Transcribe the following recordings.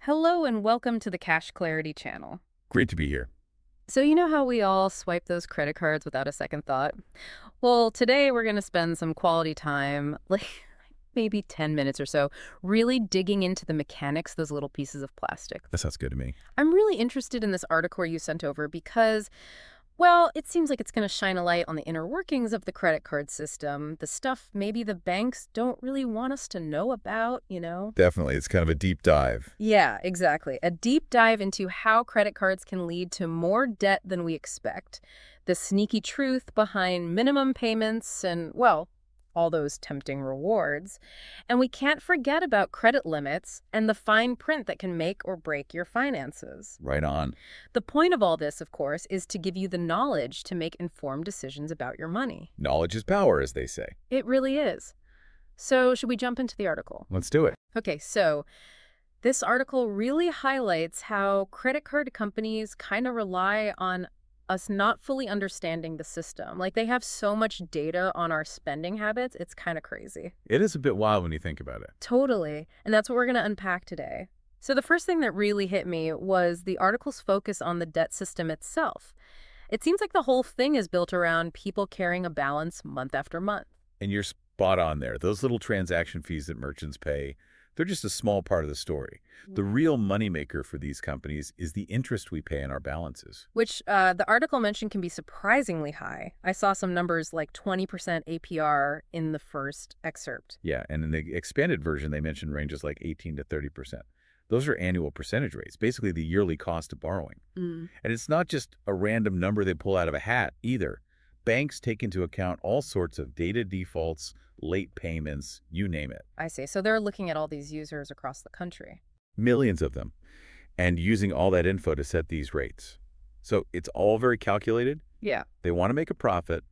Hello and welcome to the Cash Clarity channel. Great to be here. So you know how we all swipe those credit cards without a second thought? Well, today we're going to spend some quality time, like maybe 10 minutes or so, really digging into the mechanics of those little pieces of plastic. That sounds good to me. I'm really interested in this article you sent over because, well, it seems like it's going to shine a light on the inner workings of the credit card system, the stuff maybe the banks don't really want us to know about. Definitely. It's kind of a deep dive. Yeah, exactly. A deep dive into how credit cards can lead to more debt than we expect, the sneaky truth behind minimum payments and, well, all those tempting rewards. And we can't forget about credit limits and the fine print that can make or break your finances. Right on. The point of all this, of course, is to give you the knowledge to make informed decisions about your money. Knowledge is power, as they say. It really is. So, should we jump into the article? Let's do it. Okay, so this article really highlights how credit card companies kind of rely on us not fully understanding the system. Like they have so much data on our spending habits, it's kind of crazy. It is a bit wild when you think about it. Totally. And that's what we're going to unpack today. So the first thing that really hit me was the article's focus on the debt system itself. It seems like the whole thing is built around people carrying a balance month after month. And you're spot on there. Those little transaction fees that merchants pay, they're just a small part of the story. The real moneymaker for these companies is the interest we pay on our balances. Which the article mentioned can be surprisingly high. I saw some numbers like 20% APR in the first excerpt. Yeah, and in the expanded version, they mentioned ranges like 18 to 30%. Those are annual percentage rates, basically the yearly cost of borrowing. Mm. And it's not just a random number they pull out of a hat either. Banks take into account all sorts of data defaults, late payments, you name it. I see. So they're looking at all these users across the country. Millions of them, and using all that info to set these rates. So it's all very calculated. Yeah. They want to make a profit,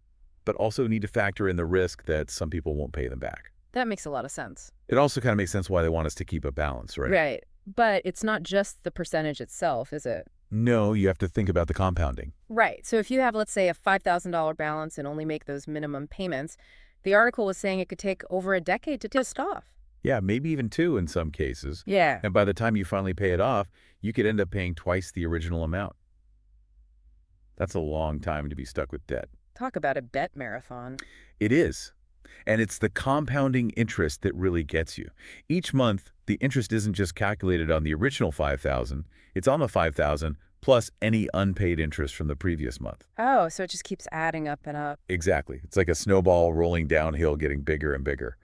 but also need to factor in the risk that some people won't pay them back. That makes a lot of sense. It also kind of makes sense why they want us to keep a balance, right? Right. But it's not just the percentage itself, is it? No, you have to think about the compounding. Right. So if you have, let's say, a $5,000 balance and only make those minimum payments, the article was saying it could take over a decade to dust off. Yeah, maybe even two in some cases. Yeah. And by the time you finally pay it off, you could end up paying twice the original amount. That's a long time to be stuck with debt. Talk about a bet marathon. It is. And it's the compounding interest that really gets you. Each month, the interest isn't just calculated on the original $5,000, it's on the $5,000 plus any unpaid interest from the previous month. Oh, so it just keeps adding up and up. Exactly. It's like a snowball rolling downhill, getting bigger and bigger.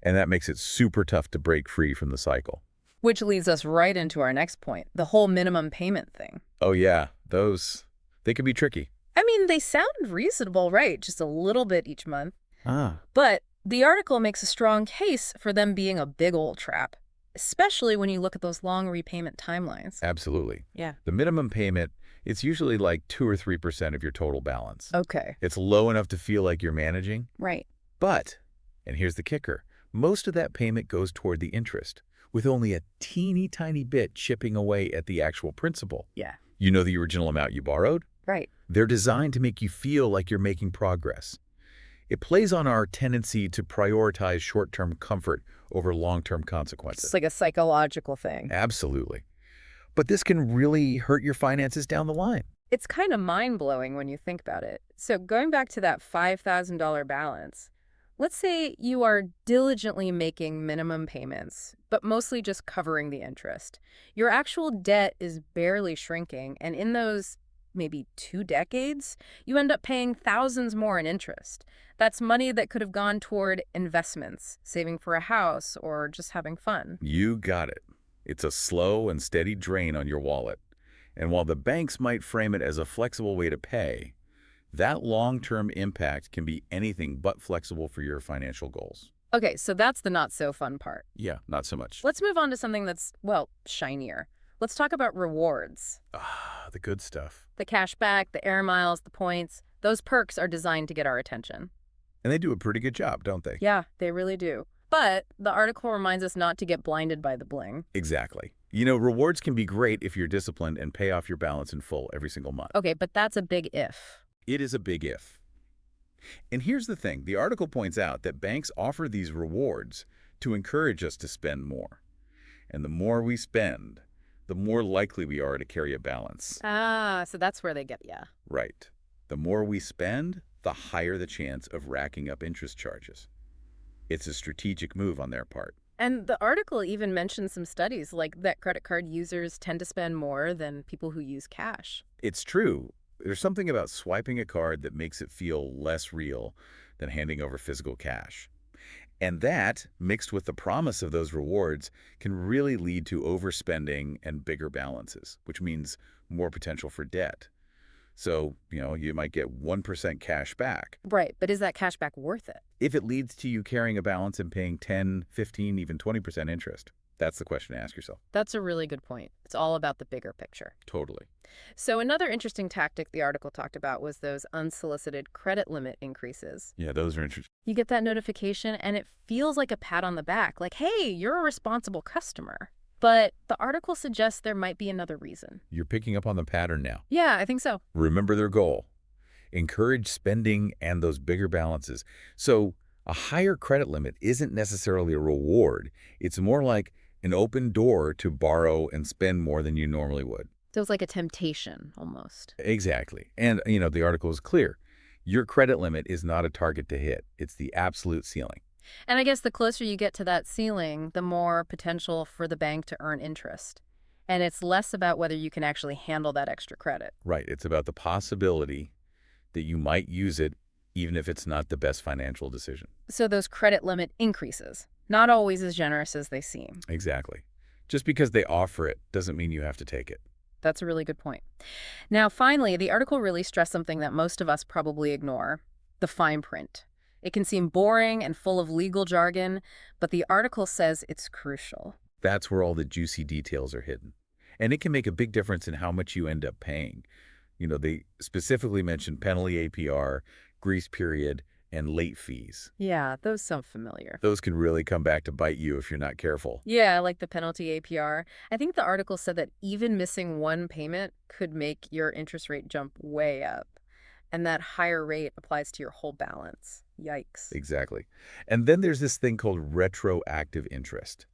And that makes it super tough to break free from the cycle. Which leads us right into our next point, the whole minimum payment thing. Oh yeah, they can be tricky. I mean, they sound reasonable, right? Just a little bit each month. Ah. But the article makes a strong case for them being a big old trap, especially when you look at those long repayment timelines. Absolutely. Yeah. The minimum payment, it's usually like 2 or 3% of your total balance. Okay. It's low enough to feel like you're managing. Right. But, and here's the kicker, most of that payment goes toward the interest, with only a teeny tiny bit chipping away at the actual principal. Yeah. You know the original amount you borrowed? Right. They're designed to make you feel like you're making progress. It plays on our tendency to prioritize short-term comfort over long-term consequences. It's like a psychological thing. Absolutely. But this can really hurt your finances down the line. It's kind of mind-blowing when you think about it. So going back to that $5,000 balance, let's say you are diligently making minimum payments, but mostly just covering the interest. Your actual debt is barely shrinking, and in those maybe 2 decades, you end up paying thousands more in interest. That's money that could have gone toward investments, saving for a house, or just having fun. You got it. It's a slow and steady drain on your wallet. And while the banks might frame it as a flexible way to pay, that long-term impact can be anything but flexible for your financial goals. Okay, so that's the not-so-fun part. Yeah, not so much. Let's move on to something that's, well, shinier. Let's talk about rewards. Ah, the good stuff. The cashback, the air miles, the points, those perks are designed to get our attention. And they do a pretty good job, don't they? Yeah, they really do. But the article reminds us not to get blinded by the bling. Exactly. You know, rewards can be great if you're disciplined and pay off your balance in full every single month. Okay, but that's a big if. It is a big if. And here's the thing. The article points out that banks offer these rewards to encourage us to spend more. And the more we spend, the more likely we are to carry a balance. Ah, so that's where they get ya. Right. The more we spend, the higher the chance of racking up interest charges. It's a strategic move on their part. And the article even mentions some studies like that credit card users tend to spend more than people who use cash. It's true. There's something about swiping a card that makes it feel less real than handing over physical cash. And that, mixed with the promise of those rewards, can really lead to overspending and bigger balances, which means more potential for debt. So, you might get 1% cash back. Right, but is that cash back worth it? If it leads to you carrying a balance and paying 10, 15, even 20% interest, that's the question to ask yourself. That's a really good point. It's all about the bigger picture. Totally. So another interesting tactic the article talked about was those unsolicited credit limit increases. Yeah, those are interesting. You get that notification and it feels like a pat on the back, like, hey, you're a responsible customer. But the article suggests there might be another reason. You're picking up on the pattern now. Yeah, I think so. Remember their goal. Encourage spending and those bigger balances. So a higher credit limit isn't necessarily a reward. It's more like an open door to borrow and spend more than you normally would. So it's like a temptation, almost. Exactly. And, the article is clear. Your credit limit is not a target to hit. It's the absolute ceiling. And I guess the closer you get to that ceiling, the more potential for the bank to earn interest. And it's less about whether you can actually handle that extra credit. Right. It's about the possibility that you might use it even if it's not the best financial decision. So those credit limit increases, not always as generous as they seem. Exactly. Just because they offer it doesn't mean you have to take it. That's a really good point. Now, finally, the article really stressed something that most of us probably ignore: the fine print. It can seem boring and full of legal jargon, but the article says it's crucial. That's where all the juicy details are hidden. And it can make a big difference in how much you end up paying. They specifically mention penalty APR, grace period, and late fees. Yeah, those sound familiar. Those can really come back to bite you if you're not careful. Yeah, like the penalty APR. I think the article said that even missing one payment could make your interest rate jump way up. And that higher rate applies to your whole balance. Yikes. Exactly. And then there's this thing called retroactive interest.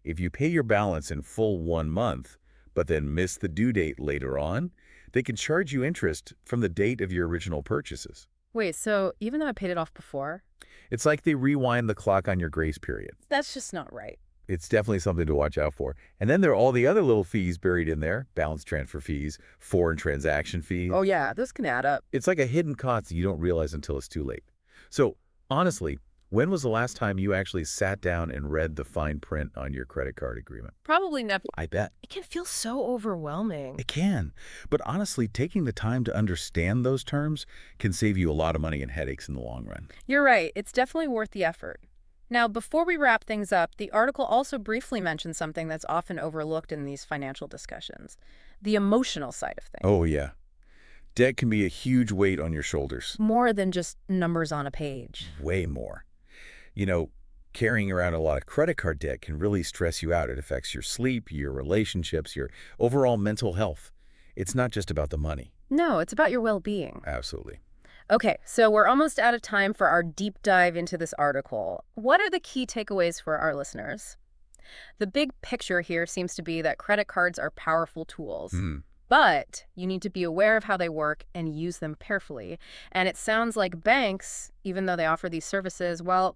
If you pay your balance in full 1 month, but then miss the due date later on, they can charge you interest from the date of your original purchases. Wait, so even though I paid it off before? It's like they rewind the clock on your grace period. That's just not right. It's definitely something to watch out for. And then there are all the other little fees buried in there: balance transfer fees, foreign transaction fees. Oh yeah, those can add up. It's like a hidden cost that you don't realize until it's too late. So, honestly, when was the last time you actually sat down and read the fine print on your credit card agreement? Probably never. I bet. It can feel so overwhelming. It can. But honestly, taking the time to understand those terms can save you a lot of money and headaches in the long run. You're right. It's definitely worth the effort. Now, before we wrap things up, the article also briefly mentions something that's often overlooked in these financial discussions: the emotional side of things. Oh, yeah. Debt can be a huge weight on your shoulders. More than just numbers on a page. Way more. Carrying around a lot of credit card debt can really stress you out. It affects your sleep, your relationships, your overall mental health. It's not just about the money. No, it's about your well-being. Absolutely. Okay, so we're almost out of time for our deep dive into this article. What are the key takeaways for our listeners? The big picture here seems to be that credit cards are powerful tools. But you need to be aware of how they work and use them carefully. And it sounds like banks, even though they offer these services, well,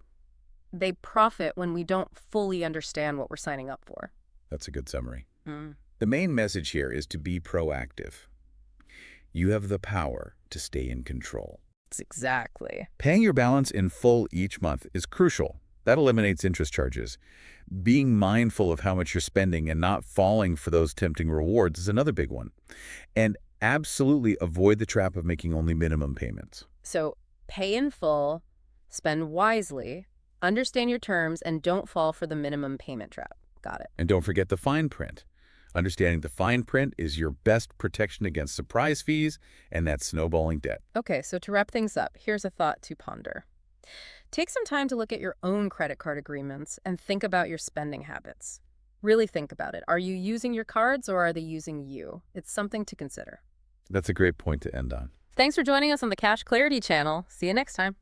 they profit when we don't fully understand what we're signing up for. That's a good summary. Mm. The main message here is to be proactive. You have the power to stay in control. Exactly. Paying your balance in full each month is crucial. That eliminates interest charges. Being mindful of how much you're spending and not falling for those tempting rewards is another big one. And absolutely avoid the trap of making only minimum payments. So pay in full, spend wisely, understand your terms, and don't fall for the minimum payment trap. Got it. And don't forget the fine print. Understanding the fine print is your best protection against surprise fees and that snowballing debt. Okay, so to wrap things up, here's a thought to ponder. Take some time to look at your own credit card agreements and think about your spending habits. Really think about it. Are you using your cards or are they using you? It's something to consider. That's a great point to end on. Thanks for joining us on the Cash Clarity channel. See you next time.